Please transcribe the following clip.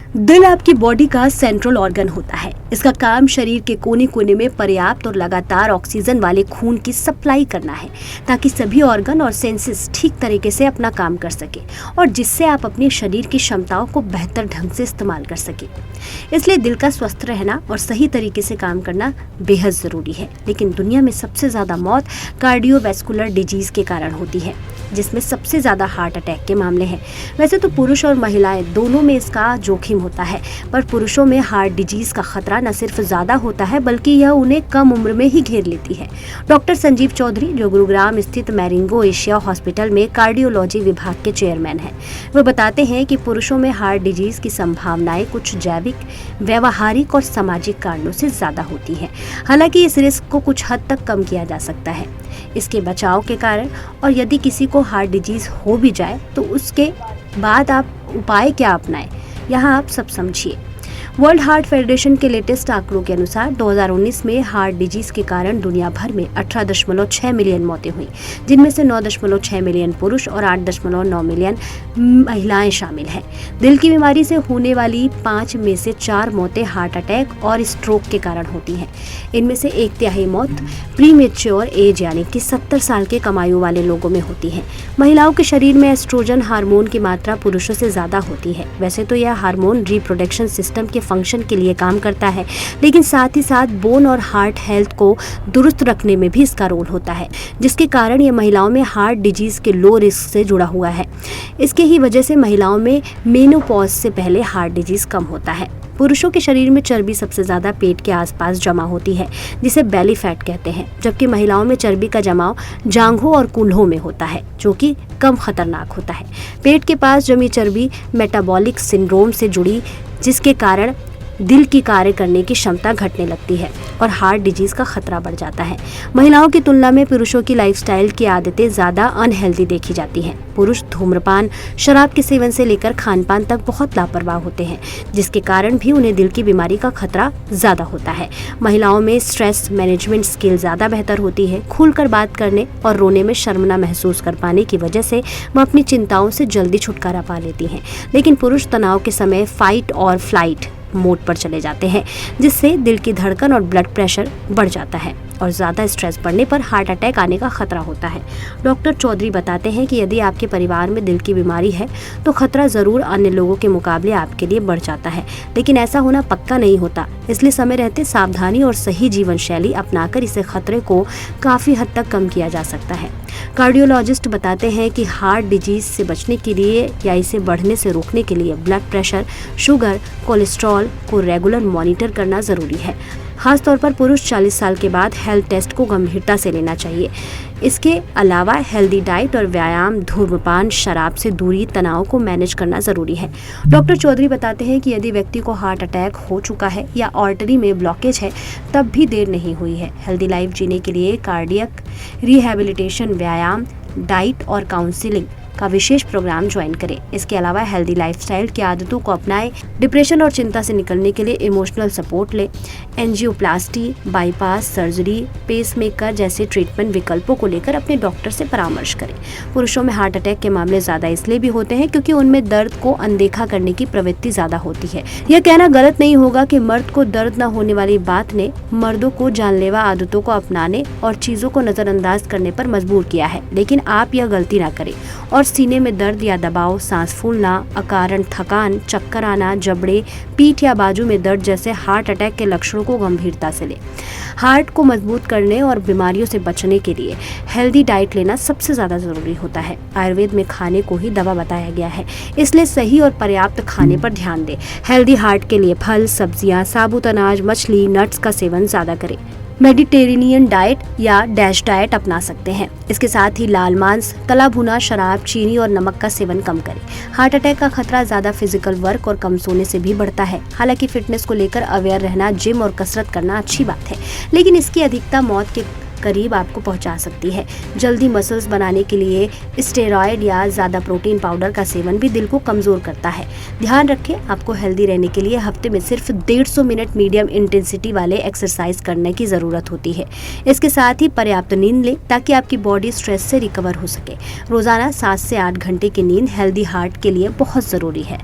दिल आपकी बॉडी का सेंट्रल ऑर्गन होता है। इसका काम शरीर के कोने कोने में पर्याप्त और लगातार ऑक्सीजन वाले खून की सप्लाई करना है, ताकि सभी ऑर्गन और सेंसेस ठीक तरीके से अपना काम कर सके और जिससे आप अपने शरीर की क्षमताओं को बेहतर ढंग से इस्तेमाल कर सके। इसलिए दिल का स्वस्थ रहना और सही तरीके से काम करना बेहद ज़रूरी है। लेकिन दुनिया में सबसे ज़्यादा मौत कार्डियोवैस्कुलर डिजीज़ के कारण होती है, जिसमें सबसे ज़्यादा हार्ट अटैक के मामले हैं। वैसे तो पुरुष और महिलाएं दोनों में इसका जोखिम होता है, पर पुरुषों में हार्ट डिजीज़ का खतरा न सिर्फ ज़्यादा होता है बल्कि यह उन्हें कम उम्र में ही घेर लेती है। डॉक्टर संजीव चौधरी, जो गुरुग्राम स्थित मैरिंगो एशिया हॉस्पिटल में कार्डियोलॉजी विभाग के चेयरमैन हैं, वो बताते हैं कि पुरुषों में हार्ट डिजीज़ की संभावनाएं कुछ जैविक, व्यवहारिक और सामाजिक कारणों से ज़्यादा होती है। हालांकि इस रिस्क को कुछ हद तक कम किया जा सकता है इसके बचाव के कारण, और यदि किसी को हार्ट डिजीज हो भी जाए तो उसके बाद आप उपाय क्या अपनाएं, यहाँ आप सब समझिए। वर्ल्ड हार्ट फेडरेशन के लेटेस्ट आंकड़ों के अनुसार 2019 में हार्ट डिजीज के कारण दुनिया भर में 18.6 मिलियन मौतें हुई, जिनमें से 9.6 मिलियन पुरुष और 8.9 मिलियन महिलाएं शामिल हैं। दिल की बीमारी से होने वाली 5 में से 4 मौतें हार्ट अटैक और स्ट्रोक के कारण होती हैं। इनमें से 1/3 मौत प्रीमेच्योर एज यानी कि 70 साल के कम आयु वाले लोगों में होती है। महिलाओं के शरीर में एस्ट्रोजन हार्मोन की मात्रा पुरुषों से ज़्यादा होती है। वैसे तो यह हार्मोन रिप्रोडक्शन सिस्टम के फंक्शन के लिए काम करता है, लेकिन साथ ही साथ बोन और हार्ट हेल्थ को दुरुस्त रखने में भी इसका रोल होता है, जिसके कारण ये महिलाओं में हार्ट डिजीज के लो रिस्क से जुड़ा हुआ है। इसके ही वजह से महिलाओं में मेनोपॉज से पहले हार्ट डिजीज कम होता है। पुरुषों के शरीर में चर्बी सबसे ज़्यादा पेट के आसपास जमा होती है, जिसे बेली फैट कहते हैं, जबकि महिलाओं में चर्बी का जमाव जांघों और कूल्हों में होता है, जो कि कम खतरनाक होता है। पेट के पास जमी चर्बी मेटाबॉलिक सिंड्रोम से जुड़ी, जिसके कारण दिल की कार्य करने की क्षमता घटने लगती है और हार्ट डिजीज का खतरा बढ़ जाता है। महिलाओं की तुलना में पुरुषों की लाइफस्टाइल की आदतें ज़्यादा अनहेल्दी देखी जाती हैं। पुरुष धूम्रपान, शराब के सेवन से लेकर खानपान तक बहुत लापरवाह होते हैं, जिसके कारण भी उन्हें दिल की बीमारी का खतरा ज़्यादा होता है। महिलाओं में स्ट्रेस मैनेजमेंट स्किल ज़्यादा बेहतर होती है। खुलकर बात करने और रोने में शर्म न महसूस कर पाने की वजह से वह अपनी चिंताओं से जल्दी छुटकारा पा लेती हैं। लेकिन पुरुष तनाव के समय फाइट और फ्लाइट मोड पर चले जाते हैं, जिससे दिल की धड़कन और ब्लड प्रेशर बढ़ जाता है और ज़्यादा स्ट्रेस बढ़ने पर हार्ट अटैक आने का खतरा होता है। डॉक्टर चौधरी बताते हैं कि यदि आपके परिवार में दिल की बीमारी है तो खतरा ज़रूर अन्य लोगों के मुकाबले आपके लिए बढ़ जाता है, लेकिन ऐसा होना पक्का नहीं होता। इसलिए समय रहते सावधानी और सही जीवन शैली अपनाकर इसे खतरे को काफ़ी हद तक कम किया जा सकता है। कार्डियोलॉजिस्ट बताते हैं कि हार्ट डिजीज से बचने के लिए या इसे बढ़ने से रोकने के लिए ब्लड प्रेशर, शुगर, कोलेस्ट्रॉल को रेगुलर मॉनिटर करना ज़रूरी है। खासतौर पर पुरुष 40 साल के बाद हेल्थ टेस्ट को गंभीरता से लेना चाहिए। इसके अलावा हेल्दी डाइट और व्यायाम, धूम्रपान, शराब से दूरी, तनाव को मैनेज करना ज़रूरी है। डॉक्टर चौधरी बताते हैं कि यदि व्यक्ति को हार्ट अटैक हो चुका है या आर्टरी में ब्लॉकेज है, तब भी देर नहीं हुई है। हेल्दी लाइफ जीने के लिए कार्डियक रिहैबिलिटेशन, व्यायाम, डाइट और काउंसलिंग का विशेष प्रोग्राम ज्वाइन करें। इसके अलावा हेल्दी लाइफस्टाइल की आदतों को अपनाएं। डिप्रेशन और चिंता से निकलने के लिए इमोशनल सपोर्ट लें। एंजियोप्लास्टी, बाईपास सर्जरी, पेसमेकर जैसे ट्रीटमेंट विकल्पों को लेकर अपने डॉक्टर से परामर्श करें। पुरुषों में हार्ट अटैक के मामले ज़्यादा इसलिए भी होते हैं क्योंकि उनमें दर्द को अनदेखा करने की प्रवृत्ति ज़्यादा होती है। यह कहना गलत नहीं होगा कि मर्द को दर्द न होने वाली बात ने मर्दों को जानलेवा आदतों को अपनाने और चीज़ों को नज़रअंदाज करने पर मजबूर किया है, लेकिन आप यह गलती ना करें और सीने में दर्द या दबाव, सांस फूलना, अकारण थकान, चक्कर आना, जबड़े, पीठ या बाजू में दर्द जैसे हार्ट अटैक के लक्षणों को गंभीरता से लें। हार्ट को मजबूत करने और बीमारियों से बचने के लिए हेल्दी डाइट लेना सबसे ज़्यादा ज़रूरी होता है। आयुर्वेद में खाने को ही दवा बताया गया है, इसलिए सही और पर्याप्त खाने पर ध्यान दें। हेल्दी हार्ट के लिए फल, सब्जियां, साबुत अनाज, मछली, नट्स का सेवन ज़्यादा करें। मेडिटेरेनियन डाइट या डैश डाइट अपना सकते हैं। इसके साथ ही लाल मांस, तला भुना, शराब, चीनी और नमक का सेवन कम करें। हार्ट अटैक का खतरा ज़्यादा फिजिकल वर्क और कम सोने से भी बढ़ता है। हालांकि फिटनेस को लेकर अवेयर रहना, जिम और कसरत करना अच्छी बात है, लेकिन इसकी अधिकता मौत के करीब आपको पहुंचा सकती है। जल्दी मसल्स बनाने के लिए स्टेरॉयड या ज़्यादा प्रोटीन पाउडर का सेवन भी दिल को कमज़ोर करता है। ध्यान रखें, आपको हेल्दी रहने के लिए हफ्ते में सिर्फ 150 मिनट मीडियम इंटेंसिटी वाले एक्सरसाइज करने की ज़रूरत होती है। इसके साथ ही पर्याप्त नींद लें ताकि आपकी बॉडी स्ट्रेस से रिकवर हो सके। रोज़ाना 7 से 8 घंटे की नींद हेल्दी हार्ट के लिए बहुत ज़रूरी है।